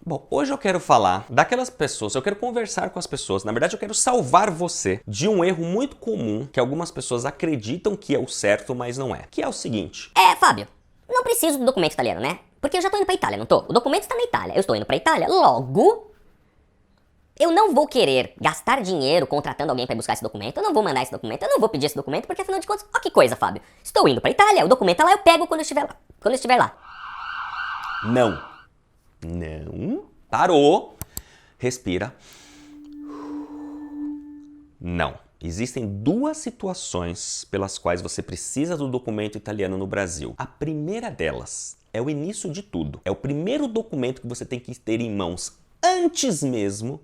Bom, hoje eu quero falar daquelas pessoas, eu quero conversar com as pessoas, na verdade eu quero salvar você de um erro muito comum que algumas pessoas acreditam que é o certo, mas não é. Que é o seguinte. Fábio, não preciso do documento italiano, né? Porque eu já tô indo pra Itália, não tô? O documento está na Itália, eu estou indo pra Itália, logo... Eu não vou querer gastar dinheiro contratando alguém pra buscar esse documento, eu não vou mandar esse documento, eu não vou pedir esse documento, porque afinal de contas, ó que coisa, Fábio. Estou indo pra Itália, o documento tá lá, eu pego quando eu estiver lá. Quando eu estiver lá. Não. Não. Parou. Respira. Não. Existem duas situações pelas quais você precisa do documento italiano no Brasil. A primeira delas é o início de tudo. É o primeiro documento que você tem que ter em mãos antes mesmo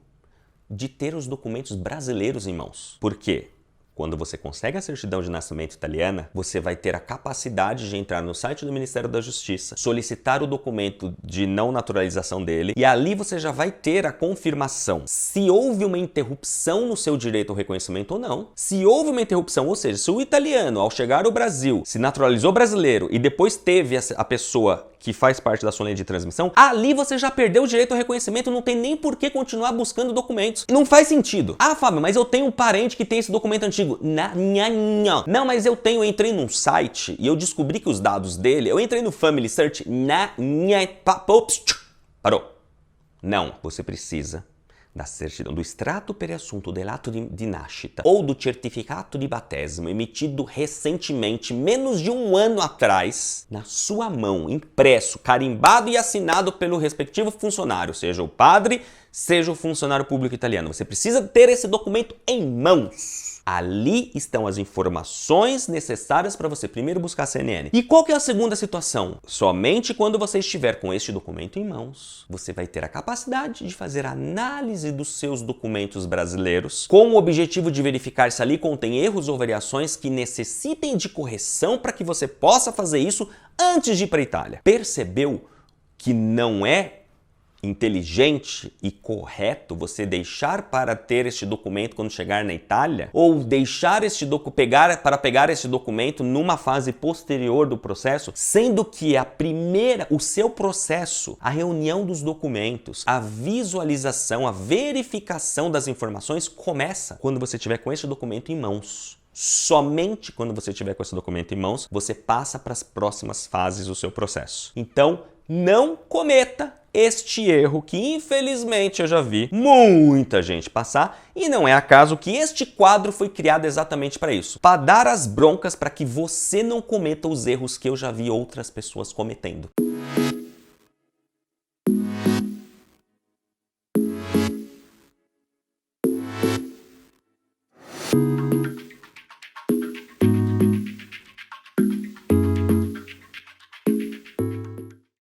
de ter os documentos brasileiros em mãos. Por quê? Quando você consegue a certidão de nascimento italiana, você vai ter a capacidade de entrar no site do Ministério da Justiça, solicitar o documento de não naturalização dele, e ali você já vai ter a confirmação se houve uma interrupção no seu direito ao reconhecimento ou não. Se houve uma interrupção, ou seja, se o italiano, ao chegar ao Brasil, se naturalizou brasileiro e depois teve a pessoa que faz parte da sua linha de transmissão, ali você já perdeu o direito ao reconhecimento, não tem nem por que continuar buscando documentos. Não faz sentido. Ah, Fábio, mas eu tenho um parente que tem esse documento antigo. Não, mas eu entrei num site e eu descobri que os dados dele, eu entrei no Family Search, parou. Não, você precisa da certidão, do extrato per assunto dell'atto di nascita ou do certificato de battesimo emitido recentemente, menos de um ano atrás, na sua mão, impresso, carimbado e assinado pelo respectivo funcionário, seja o padre, seja o funcionário público italiano. Você precisa ter esse documento em mãos. Ali estão as informações necessárias para você primeiro buscar a CNN. E qual que é a segunda situação? Somente quando você estiver com este documento em mãos, você vai ter a capacidade de fazer análise dos seus documentos brasileiros com o objetivo de verificar se ali contém erros ou variações que necessitem de correção para que você possa fazer isso antes de ir para a Itália. Percebeu que não é inteligente e correto você deixar para ter este documento quando chegar na Itália? Ou deixar pegar este documento numa fase posterior do processo, sendo que o seu processo, a reunião dos documentos, a visualização, a verificação das informações começa quando você tiver com este documento em mãos. Somente quando você tiver com esse documento em mãos, você passa para as próximas fases do seu processo. Então, não cometa este erro que infelizmente eu já vi muita gente passar, e não é acaso que este quadro foi criado exatamente para isso, para dar as broncas para que você não cometa os erros que eu já vi outras pessoas cometendo.